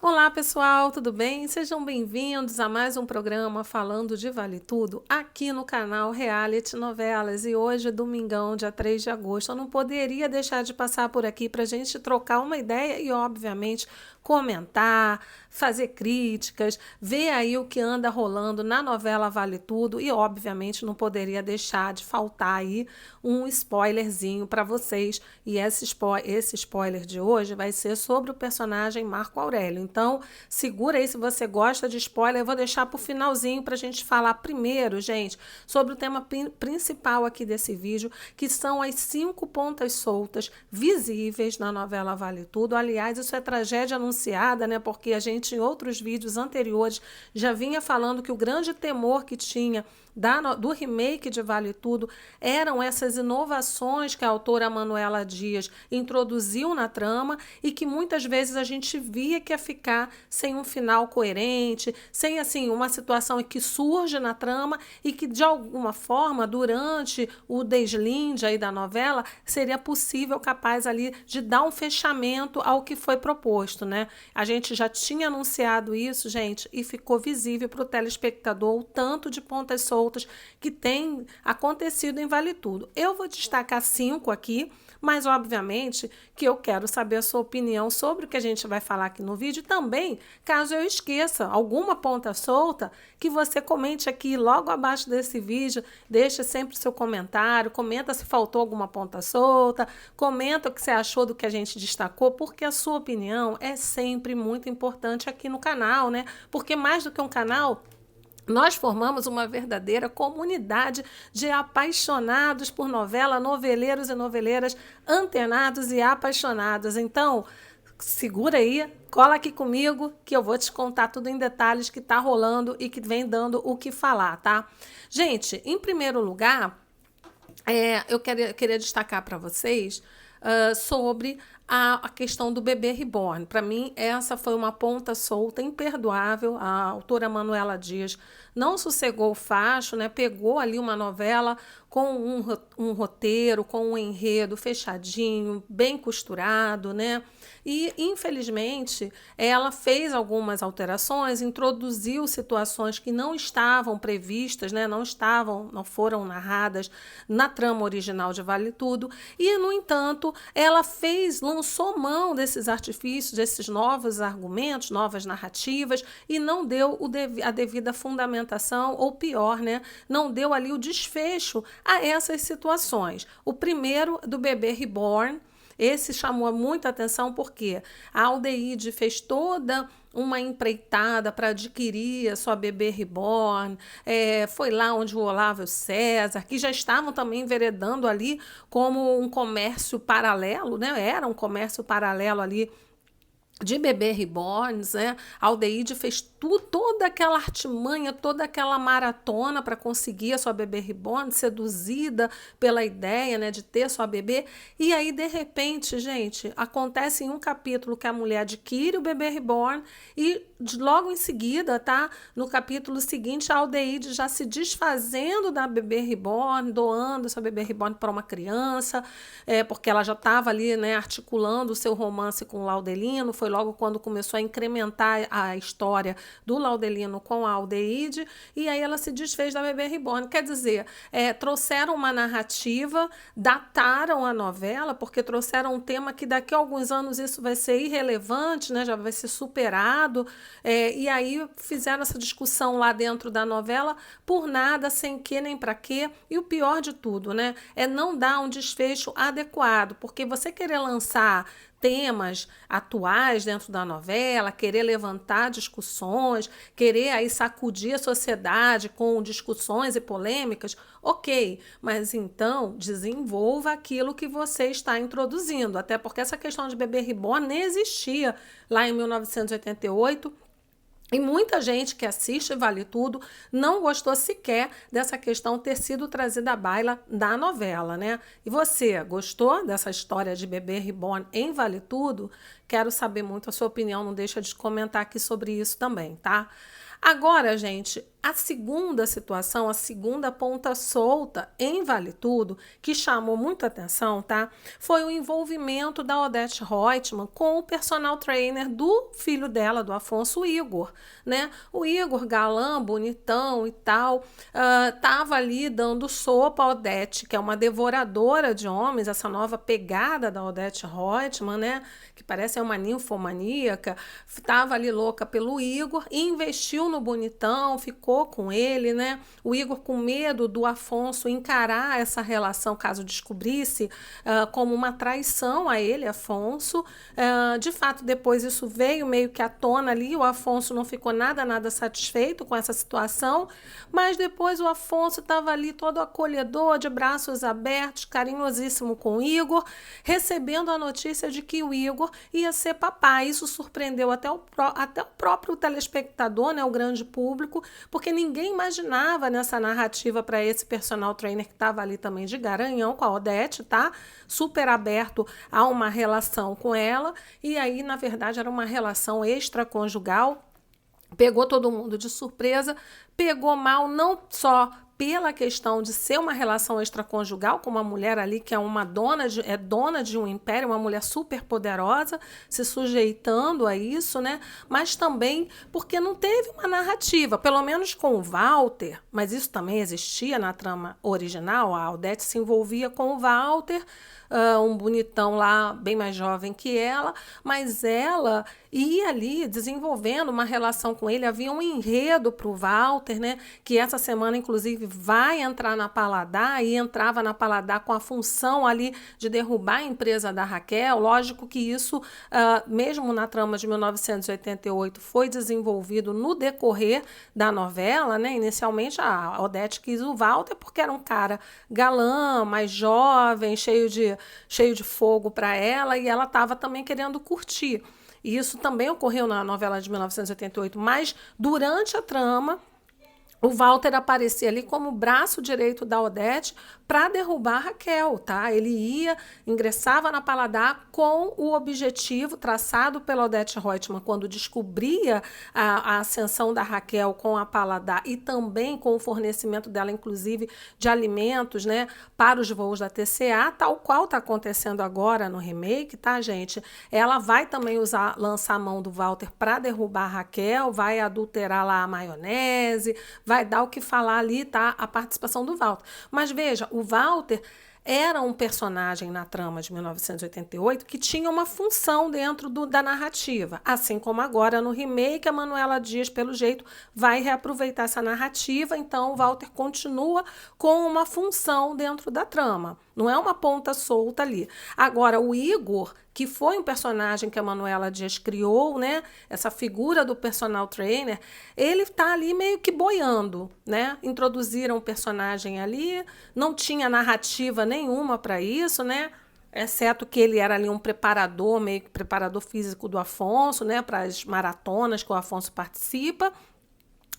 Olá pessoal, tudo bem? Sejam bem-vindos a mais um programa falando de Vale Tudo aqui no canal Reality Novelas. E hoje, domingão, dia 3 de agosto, eu não poderia deixar de passar por aqui para a gente trocar uma ideia e, obviamente, comentar, fazer críticas, ver aí o que anda rolando na novela Vale Tudo e, obviamente, não poderia deixar de faltar aí um spoilerzinho para vocês. E esse spoiler de hoje vai ser sobre o personagem Marco Aurélio. Então, segura aí se você gosta de spoiler. Eu vou deixar para o finalzinho para a gente falar primeiro, gente, sobre o tema principal aqui desse vídeo, que são as 5 pontas soltas visíveis na novela Vale Tudo. Aliás, isso é tragédia anunciada, né? Porque a gente, em outros vídeos anteriores, já vinha falando que o grande temor que tinha do remake de Vale Tudo eram essas inovações que a autora Manuela Dias introduziu na trama e que muitas vezes a gente via que ia ficar sem um final coerente, sem assim uma situação que surge na trama e que de alguma forma durante o deslinde aí da novela seria possível capaz ali de dar um fechamento ao que foi proposto, né? A gente já tinha anunciado isso, gente, e ficou visível para o telespectador o tanto de pontas soltas que tem acontecido em Vale Tudo. Eu vou destacar 5 aqui, mas obviamente que eu quero saber a sua opinião sobre o que a gente vai falar aqui no vídeo. Também, caso eu esqueça alguma ponta solta, que você comente aqui logo abaixo desse vídeo, deixa sempre seu comentário, comenta se faltou alguma ponta solta, comenta o que você achou do que a gente destacou, porque a sua opinião é sempre muito importante aqui no canal, né? Porque mais do que um canal, nós formamos uma verdadeira comunidade de apaixonados por novela, noveleiros e noveleiras antenados e apaixonados. Então, segura aí, cola aqui comigo que eu vou te contar tudo em detalhes que está rolando e que vem dando o que falar, tá? Gente, em primeiro lugar, eu queria destacar para vocês sobre a questão do bebê reborn. Para mim, essa foi uma ponta solta imperdoável. A autora Manuela Dias não sossegou o facho, né? Pegou ali uma novela com um roteiro, com um enredo fechadinho, bem costurado, né? E, infelizmente, ela fez algumas alterações, introduziu situações que não estavam previstas, né? Não foram narradas na trama original de Vale Tudo. E, no entanto, ela lançou mão desses artifícios, desses novos argumentos, novas narrativas, e não deu a devida fundamentação, ou pior, né? Não deu ali o desfecho a essas situações. O primeiro, do bebê reborn, esse chamou muita atenção porque a Aldeide fez toda uma empreitada para adquirir a sua bebê reborn, foi lá onde o Olavo e o César, que já estavam também enveredando ali como um comércio paralelo, né? Era um comércio paralelo ali de bebê reborns, né? A Aldeide fez toda aquela artimanha, toda aquela maratona para conseguir a sua bebê reborn, seduzida pela ideia, né, de ter sua bebê. E aí, de repente, gente, acontece em um capítulo que a mulher adquire o bebê reborn e logo em seguida, tá? No capítulo seguinte, a Aldeide já se desfazendo da bebê reborn, doando sua bebê reborn para uma criança, porque ela já estava ali, né, articulando o seu romance com o Laudelino. Foi logo quando começou a incrementar a história do Laudelino com a Aldeide, e aí ela se desfez da bebê reborn. Quer dizer, trouxeram uma narrativa, dataram a novela, porque trouxeram um tema que daqui a alguns anos isso vai ser irrelevante, né? Já vai ser superado, e aí fizeram essa discussão lá dentro da novela por nada, sem que nem para quê, e o pior de tudo, né? É não dar um desfecho adequado, porque você querer lançar temas atuais dentro da novela, querer levantar discussões, querer aí sacudir a sociedade com discussões e polêmicas, ok, mas então desenvolva aquilo que você está introduzindo, até porque essa questão de bebê reborn nem existia lá em 1988. E muita gente que assiste Vale Tudo não gostou sequer dessa questão ter sido trazida à baila da novela, né? E você, gostou dessa história de bebê reborn em Vale Tudo? Quero saber muito a sua opinião, não deixa de comentar aqui sobre isso também, tá? Agora, gente, a segunda situação, a segunda ponta solta em Vale Tudo, que chamou muita atenção, tá? Foi o envolvimento da Odete Roitman com o personal trainer do filho dela, do Afonso, Igor, né? O Igor, galã, bonitão e tal, tava ali dando sopa à Odete, que é uma devoradora de homens, essa nova pegada da Odete Roitman, né? Que parece uma ninfomaníaca, tava ali louca pelo Igor e investiu no bonitão, ficou com ele, né? O Igor com medo do Afonso encarar essa relação, caso descobrisse, como uma traição a ele, Afonso. De fato, depois isso veio meio que à tona ali, o Afonso não ficou nada satisfeito com essa situação, mas depois o Afonso estava ali todo acolhedor, de braços abertos, carinhosíssimo com o Igor, recebendo a notícia de que o Igor ia ser papai. Isso surpreendeu até o próprio telespectador, né, o grande público, porque ninguém imaginava nessa narrativa para esse personal trainer que estava ali também de garanhão com a Odete, tá? Super aberto a uma relação com ela, e aí, na verdade, era uma relação extraconjugal. Pegou todo mundo de surpresa, pegou mal não só pela questão de ser uma relação extraconjugal com uma mulher ali que é uma dona de um império, uma mulher super poderosa, se sujeitando a isso, né? Mas também porque não teve uma narrativa, pelo menos com o Walter, mas isso também existia na trama original, a Odete se envolvia com o Walter, um bonitão lá, bem mais jovem que ela, mas ela ia ali desenvolvendo uma relação com ele, havia um enredo para o Walter, né, que essa semana, inclusive, vai entrar na Paladar, e entrava na Paladar com a função ali de derrubar a empresa da Raquel. Lógico que isso, mesmo na trama de 1988, foi desenvolvido no decorrer da novela, né, inicialmente a Odete quis o Walter porque era um cara galã, mais jovem, cheio de fogo para ela, e ela estava também querendo curtir. E isso também ocorreu na novela de 1988, mas durante a trama, o Walter aparecia ali como braço direito da Odete para derrubar a Raquel, tá? Ele ingressava na Paladar com o objetivo traçado pela Odete Roitman quando descobria a ascensão da Raquel com a Paladar e também com o fornecimento dela, inclusive, de alimentos, né, para os voos da TCA, tal qual está acontecendo agora no remake, tá, gente? Ela vai também lançar a mão do Walter para derrubar a Raquel, vai adulterar lá a maionese, vai dar o que falar ali, tá? A participação do Walter. Mas veja, o Walter era um personagem na trama de 1988 que tinha uma função dentro da narrativa, assim como agora no remake a Manuela Dias, pelo jeito, vai reaproveitar essa narrativa, então o Walter continua com uma função dentro da trama, não é uma ponta solta ali. Agora, o Igor, que foi um personagem que a Manuela Dias criou, né? Essa figura do personal trainer, ele está ali meio que boiando, né? Introduziram o personagem ali, não tinha narrativa nenhuma para isso, né? Exceto que ele era ali um preparador, meio que preparador físico do Afonso, né? Para as maratonas que o Afonso participa.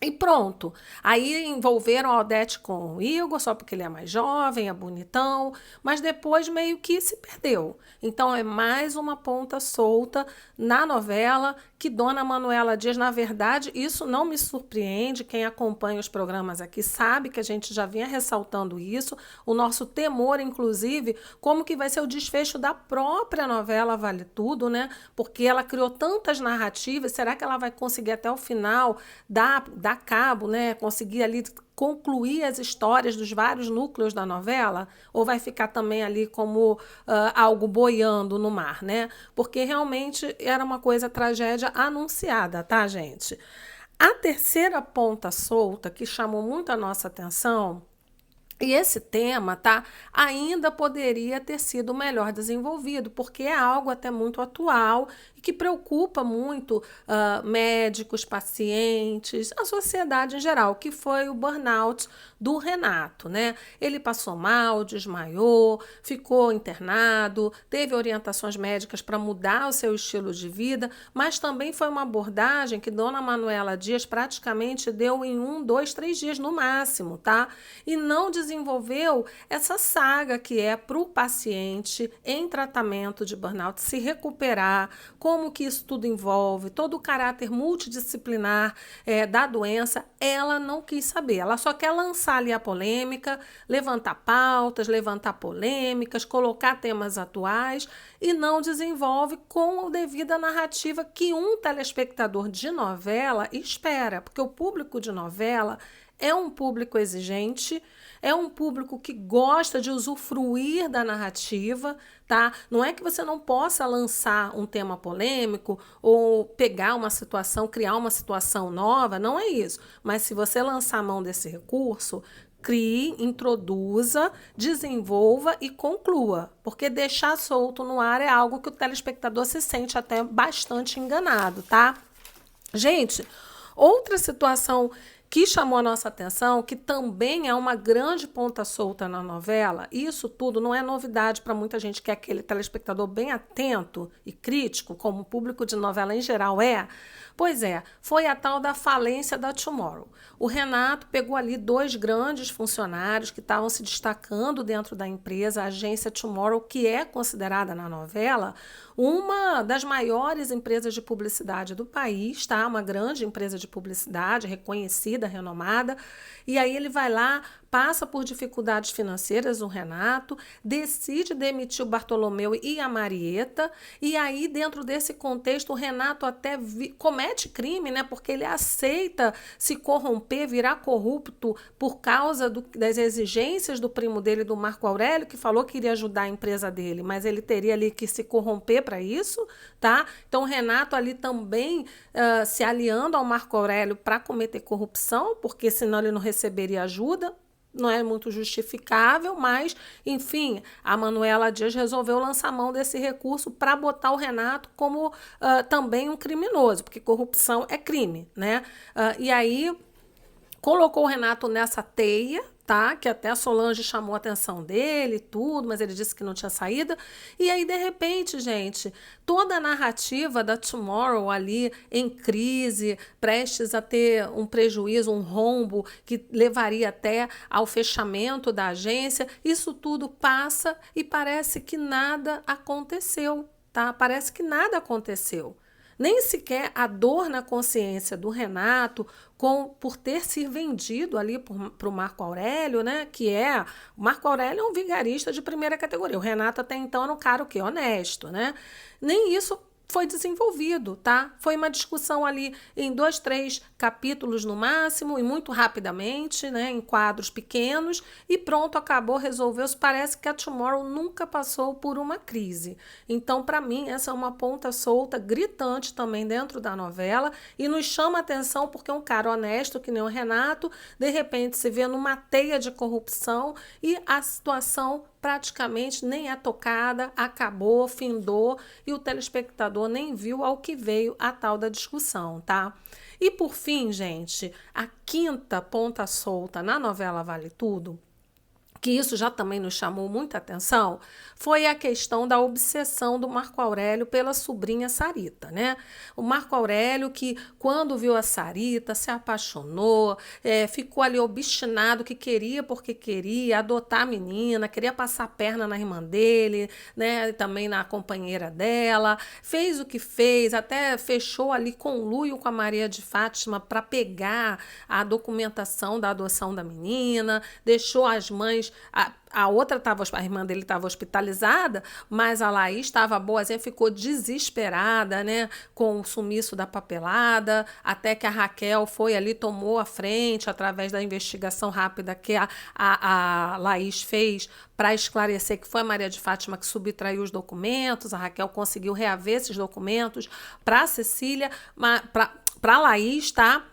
E pronto. Aí envolveram a Odete com o Igor, só porque ele é mais jovem, é bonitão, mas depois meio que se perdeu. Então é mais uma ponta solta na novela que Dona Manuela Dias, na verdade, isso não me surpreende, quem acompanha os programas aqui sabe que a gente já vinha ressaltando isso, o nosso temor, inclusive, como que vai ser o desfecho da própria novela Vale Tudo, né? Porque ela criou tantas narrativas, será que ela vai conseguir até o final dar cabo, né? Conseguir ali concluir as histórias dos vários núcleos da novela, ou vai ficar também ali como algo boiando no mar, né? Porque realmente era uma tragédia anunciada, tá, gente? A terceira ponta solta que chamou muito a nossa atenção, e esse tema, tá, ainda poderia ter sido melhor desenvolvido, porque é algo até muito atual e que preocupa muito médicos, pacientes, a sociedade em geral, que foi o burnout do Renato, né? Ele passou mal, desmaiou, ficou internado, teve orientações médicas para mudar o seu estilo de vida, mas também foi uma abordagem que Dona Manuela Dias praticamente deu em 1, 2, 3 dias no máximo, tá? E não desenvolveu essa saga que é para o paciente em tratamento de burnout se recuperar com como que isso tudo envolve, todo o caráter multidisciplinar da doença, ela não quis saber. Ela só quer lançar ali a polêmica, levantar pautas, levantar polêmicas, colocar temas atuais e não desenvolve com a devida narrativa que um telespectador de novela espera, porque o público de novela é um público exigente, é um público que gosta de usufruir da narrativa, tá? Não é que você não possa lançar um tema polêmico ou pegar uma situação, criar uma situação nova, não é isso. Mas se você lançar a mão desse recurso, crie, introduza, desenvolva e conclua, porque deixar solto no ar é algo que o telespectador se sente até bastante enganado, tá? Gente, outra situação que chamou a nossa atenção, que também é uma grande ponta solta na novela, e isso tudo não é novidade para muita gente que é aquele telespectador bem atento e crítico, como o público de novela em geral é. Pois é, foi a tal da falência da Tomorrow. O Renato pegou ali 2 grandes funcionários que estavam se destacando dentro da empresa, a agência Tomorrow, que é considerada na novela uma das maiores empresas de publicidade do país, tá? Uma grande empresa de publicidade, reconhecida, renomada. E aí ele vai lá, passa por dificuldades financeiras, o Renato, decide demitir o Bartolomeu e a Marieta, e aí dentro desse contexto o Renato até comete crime, né? Porque ele aceita se corromper, virar corrupto por causa das exigências do primo dele, do Marco Aurélio, que falou que iria ajudar a empresa dele, mas ele teria ali que se corromper para isso, tá? Então o Renato ali também se aliando ao Marco Aurélio para cometer corrupção, porque senão ele não receberia ajuda. Não é muito justificável, mas, enfim, a Manuela Dias resolveu lançar mão desse recurso para botar o Renato como também um criminoso, porque corrupção é crime, né? E aí colocou o Renato nessa teia, tá? Que até a Solange chamou a atenção dele e tudo, mas ele disse que não tinha saída. E aí, de repente, gente, toda a narrativa da Tomorrow ali em crise, prestes a ter um prejuízo, um rombo que levaria até ao fechamento da agência, isso tudo passa e parece que nada aconteceu, tá? Parece que nada aconteceu. Nem sequer a dor na consciência do Renato por ter se vendido ali para o Marco Aurélio, né? Que o Marco Aurélio é um vigarista de primeira categoria. O Renato até então era um cara o quê? Honesto, né? Nem isso foi desenvolvido, tá? Foi uma discussão ali em 2, 3 capítulos no máximo e muito rapidamente, né? Em quadros pequenos e pronto, acabou, resolveu-se. Parece que a Tomorrow nunca passou por uma crise. Então, para mim, essa é uma ponta solta, gritante também dentro da novela e nos chama a atenção porque um cara honesto, que nem o Renato, de repente se vê numa teia de corrupção e a situação praticamente nem é tocada, acabou, findou e o telespectador nem viu ao que veio a tal da discussão, tá? E por fim, gente, a quinta ponta solta na novela Vale Tudo, que isso já também nos chamou muita atenção, foi a questão da obsessão do Marco Aurélio pela sobrinha Sarita, né? O Marco Aurélio que, quando viu a Sarita, se apaixonou, ficou ali obstinado que queria porque queria adotar a menina, queria passar a perna na irmã dele, né? Também na companheira dela, fez o que fez, até fechou ali conluio com a Maria de Fátima para pegar a documentação da adoção da menina, deixou as mães. A irmã dele estava hospitalizada, mas a Laís estava boazinha, ficou desesperada, né, com o sumiço da papelada, até que a Raquel foi ali, tomou a frente, através da investigação rápida que a Laís fez para esclarecer que foi a Maria de Fátima que subtraiu os documentos. A Raquel conseguiu reaver esses documentos para a Cecília, para a Laís, tá?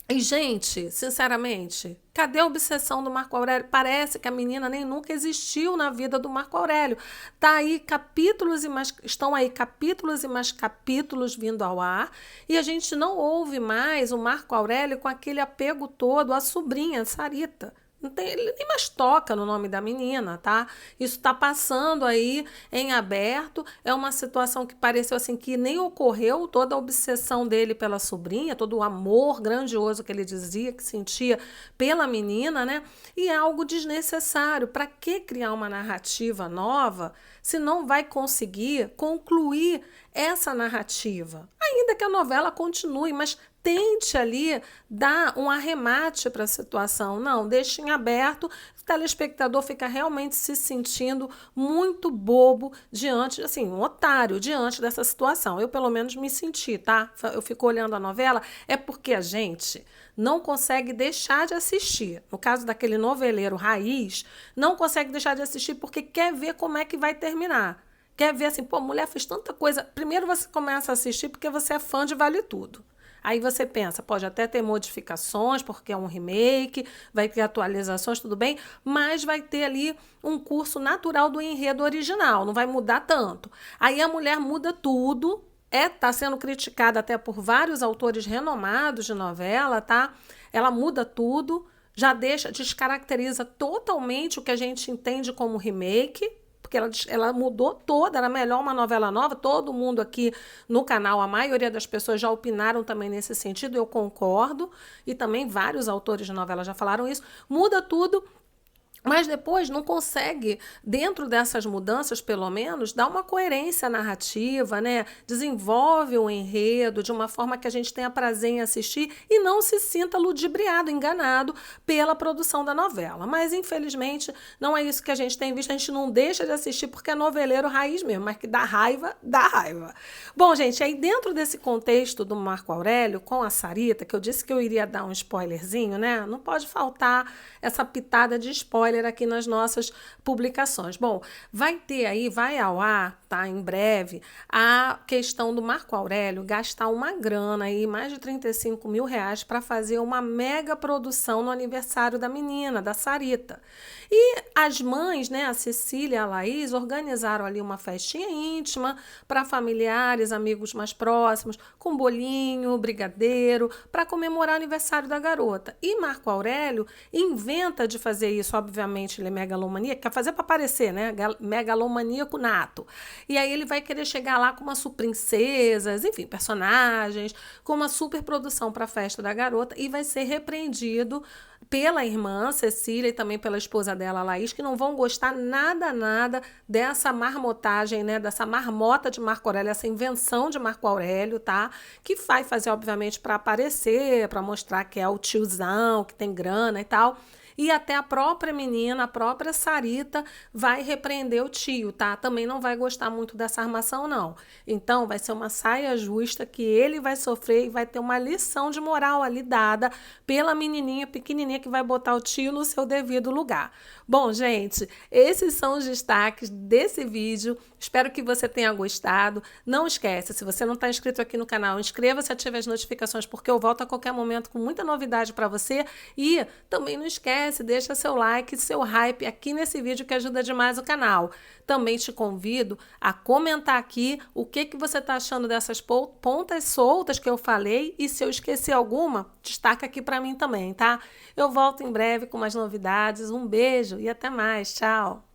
E, gente, sinceramente, cadê a obsessão do Marco Aurélio? Parece que a menina nem nunca existiu na vida do Marco Aurélio. Estão aí capítulos e mais capítulos vindo ao ar e a gente não ouve mais o Marco Aurélio com aquele apego todo à sobrinha, Sarita. Ele nem mais toca no nome da menina, tá? Isso está passando aí em aberto. É uma situação que pareceu assim que nem ocorreu, toda a obsessão dele pela sobrinha, todo o amor grandioso que ele dizia que sentia pela menina, né? E é algo desnecessário. Para que criar uma narrativa nova se não vai conseguir concluir essa narrativa. Ainda que a novela continue, mas tente ali dar um arremate para a situação. Não, deixe em aberto, o telespectador fica realmente se sentindo muito bobo diante, assim, um otário diante dessa situação. Eu, pelo menos, me senti, tá? Eu fico olhando a novela, é porque a gente não consegue deixar de assistir. No caso daquele noveleiro raiz, não consegue deixar de assistir porque quer ver como é que vai terminar. Quer ver assim, pô, a mulher fez tanta coisa. Primeiro você começa a assistir porque você é fã de Vale Tudo. Aí você pensa, pode até ter modificações, porque é um remake, vai ter atualizações, tudo bem, mas vai ter ali um curso natural do enredo original, não vai mudar tanto. Aí a mulher muda tudo, tá sendo criticada até por vários autores renomados de novela, tá? Ela muda tudo, já descaracteriza totalmente o que a gente entende como remake, porque ela mudou toda, era melhor uma novela nova, todo mundo aqui no canal, a maioria das pessoas já opinaram também nesse sentido, eu concordo, e também vários autores de novela já falaram isso, muda tudo, mas depois não consegue, dentro dessas mudanças, pelo menos, dar uma coerência narrativa, né? Desenvolve o enredo de uma forma que a gente tenha prazer em assistir e não se sinta ludibriado, enganado pela produção da novela. Mas, infelizmente, não é isso que a gente tem visto. A gente não deixa de assistir porque é noveleiro raiz mesmo, mas que dá raiva, dá raiva. Bom, gente, aí dentro desse contexto do Marco Aurélio com a Sarita, que eu disse que eu iria dar um spoilerzinho, né? Não pode faltar essa pitada de spoiler aqui nas nossas publicações. Bom, vai ao ar, tá, em breve, a questão do Marco Aurélio gastar uma grana aí, mais de 35 mil reais, para fazer uma mega produção no aniversário da menina, da Sarita. E as mães, né, a Cecília e a Laís, organizaram ali uma festinha íntima para familiares, amigos mais próximos, com bolinho, brigadeiro, para comemorar o aniversário da garota. E Marco Aurélio inventa de fazer isso, obviamente ele é megalomaníaco, quer fazer para parecer, né, megalomaníaco nato. E aí ele vai querer chegar lá com umas princesas, enfim, personagens, com uma super produção para a festa da garota e vai ser repreendido pela irmã Cecília e também pela esposa dela, Laís, que não vão gostar nada dessa marmotagem, né, dessa marmota de Marco Aurélio, essa invenção de Marco Aurélio, tá? Que vai fazer, obviamente, para aparecer, para mostrar que é o tiozão, que tem grana e tal. E até a própria menina, a própria Sarita, vai repreender o tio, tá? Também não vai gostar muito dessa armação, não. Então, vai ser uma saia justa que ele vai sofrer e vai ter uma lição de moral ali dada pela menininha pequenininha que vai botar o tio no seu devido lugar. Bom, gente, esses são os destaques desse vídeo. Espero que você tenha gostado. Não esquece, se você não está inscrito aqui no canal, inscreva-se e ative as notificações, porque eu volto a qualquer momento com muita novidade para você. E também não esquece, deixa seu like, seu hype aqui nesse vídeo que ajuda demais o canal. Também te convido a comentar aqui o que você está achando dessas pontas soltas que eu falei e se eu esqueci alguma, destaca aqui para mim também, tá? Eu volto em breve com mais novidades. Um beijo e até mais. Tchau!